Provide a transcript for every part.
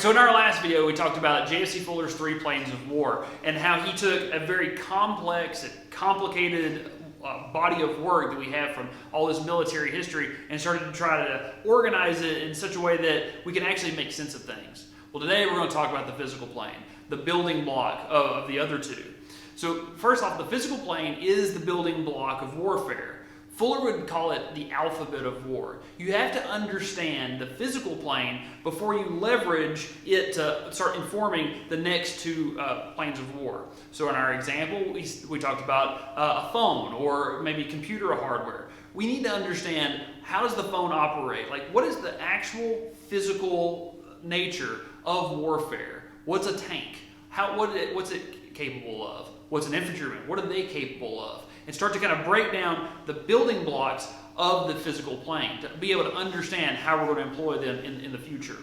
Alright, so in our last video we talked about JFC Fuller's 3 planes of war and how he took a very complex and complicated body of work that we have from all this military history and started to try to organize it in such a way that we can actually make sense of things. Well, today we're going to talk about the physical plane, the building block of the other two. So first off, the physical plane is the building block of warfare. Fuller would call it the alphabet of war. You have to understand the physical plane before you leverage it to start informing the next two planes of war. So in our example, we talked about a phone or maybe computer hardware. We need to understand, how does the phone operate? Like, what is the actual physical nature of warfare? What's a tank? What's it capable of? What's an infantryman? What are they capable of? And start to kind of break down the building blocks of the physical plane to be able to understand how we're going to employ them in the future.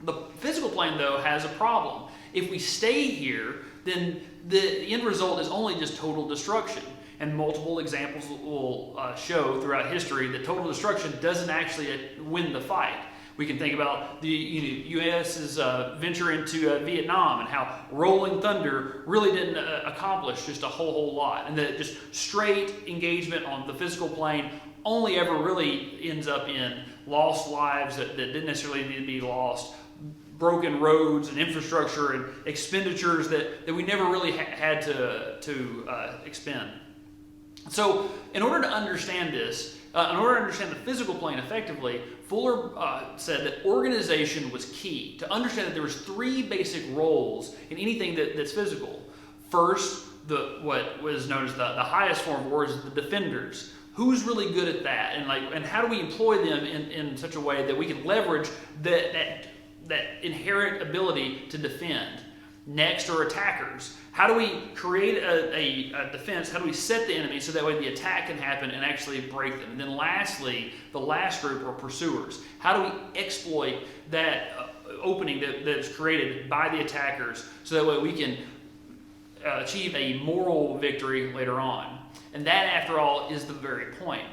The physical plane, though, has a problem. If we stay here, then the end result is only just total destruction. And multiple examples will show throughout history that total destruction doesn't actually win the fight. We can think about the U.S.'s venture into Vietnam and how Rolling Thunder really didn't accomplish just a whole lot. And that just straight engagement on the physical plane only ever really ends up in lost lives that didn't necessarily need to be lost, broken roads and infrastructure and expenditures that we never really had to expend. So in order to understand this, in order to understand the physical plane effectively, Fuller said that organization was key. To understand that there was 3 basic roles in anything that's physical. First, what was known as the highest form of war is the defenders. Who's really good at that? And how do we employ them in such a way that we can leverage that inherent ability to defend? Next are attackers. How do we create a defense? How do we set the enemy so that way the attack can happen and actually break them? And then lastly, the last group are pursuers. How do we exploit that opening that is created by the attackers so that way we can achieve a moral victory later on? And that, after all, is the very point.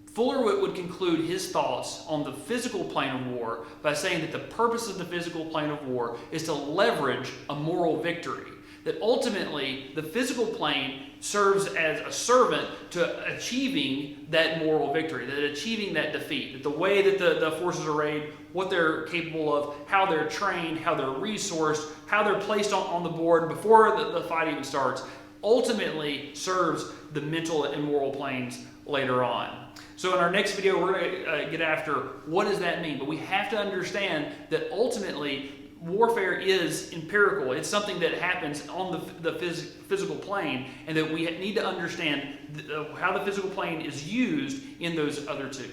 Fuller would conclude his thoughts on the physical plane of war by saying that the purpose of the physical plane of war is to leverage a moral victory. That ultimately the physical plane serves as a servant to achieving that moral victory, that achieving that defeat, that the way that the forces are arrayed, what they're capable of, how they're trained, how they're resourced, how they're placed on the board before the fight even starts, ultimately serves the mental and moral planes later on. So in our next video, we're going to get after what does that mean. But we have to understand that ultimately warfare is empirical. It's something that happens on the physical plane, and that we need to understand how the physical plane is used in those other two.